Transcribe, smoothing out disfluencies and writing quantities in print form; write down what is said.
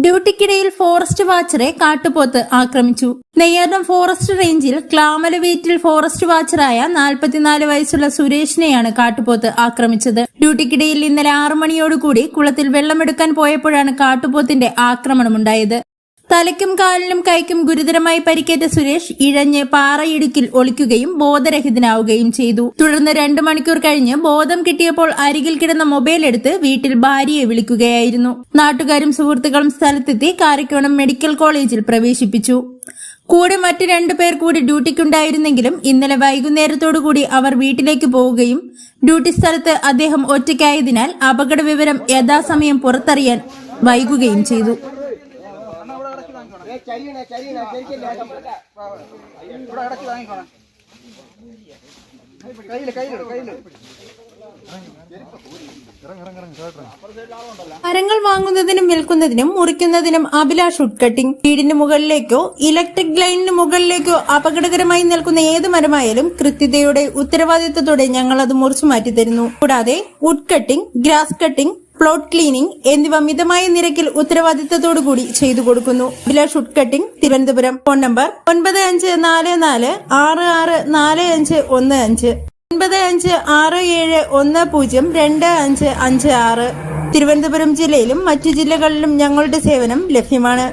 ഡ്യൂട്ടിക്കിടയിൽ forest വാച്ചറെ കാട്ടുപോത്ത് ആക്രമിച്ചു. Neyyar dam forest റേഞ്ചിൽ ക്ലാമലവീറ്റിൽ ഫോറസ്റ്റ് വാച്ചറായ 44 വയസ്സുള്ള സുരേഷിനെയാണ് കാട്ടുപോത്ത് ആക്രമിച്ചത്. ഡ്യൂട്ടിക്കിടയിൽ ഇന്നലെ 6 മണിയോടുകൂടി കുളത്തിൽ വെള്ളമെടുക്കാൻ പോയപ്പോഴാണ് കാട്ടുപോത്തിന്റെ ആക്രമണമുണ്ടായത്. തലയ്ക്കും കാലിനും കൈക്കും ഗുരുതരമായി പരിക്കേറ്റ സുരേഷ് ഇഴഞ്ഞ് പാറയിടുക്കിൽ ഒളിക്കുകയും ബോധരഹിതനാവുകയും ചെയ്തു. തുടർന്ന് 2 മണിക്കൂർ കഴിഞ്ഞ് ബോധം കിട്ടിയപ്പോൾ അരികിൽ കിടന്ന മൊബൈൽ എടുത്ത് വീട്ടിൽ ഭാര്യയെ വിളിക്കുകയായിരുന്നു. നാട്ടുകാരും സുഹൃത്തുക്കളും സ്ഥലത്തെത്തി കാരക്കോണം മെഡിക്കൽ കോളേജിൽ പ്രവേശിപ്പിച്ചു. കൂടെ മറ്റ് 2 പേർ കൂടി ഡ്യൂട്ടിക്കുണ്ടായിരുന്നെങ്കിലും ഇന്നലെ വൈകുന്നേരത്തോടുകൂടി അവർ വീട്ടിലേക്ക് പോവുകയും ഡ്യൂട്ടി സ്ഥലത്ത് അദ്ദേഹം ഒറ്റയ്ക്കായതിനാൽ അപകട വിവരം യഥാസമയം പുറത്തറിയാൻ വൈകുകയും ചെയ്തു. മരങ്ങൾ വാങ്ങുന്നതിനും വിൽക്കുന്നതിനും മുറിക്കുന്നതിനും അഭിലാഷ് വുഡ് കട്ടിംഗ്. വീടിന് മുകളിലേക്കോ ഇലക്ട്രിക് ലൈനിന് മുകളിലേക്കോ അപകടകരമായി നിൽക്കുന്ന ഏത് മരമായാലും കൃത്യതയോടെ ഉത്തരവാദിത്തത്തോടെ ഞങ്ങൾ അത് മുറിച്ചു മാറ്റി തരുന്നു. കൂടാതെ wood cutting, grass cutting, plot cleaning എന്നിവ മിതമായ നിരക്കിൽ ഉത്തരവാദിത്തത്തോടുകൂടി ചെയ്തു കൊടുക്കുന്നു. Abhilash wood cutting, Thiruvananthapuram. Phone number 9544664515 9567102556. Thiruvananthapuram ജില്ലയിലും മറ്റു ജില്ലകളിലും ഞങ്ങളുടെ സേവനം ലഭ്യമാണ്.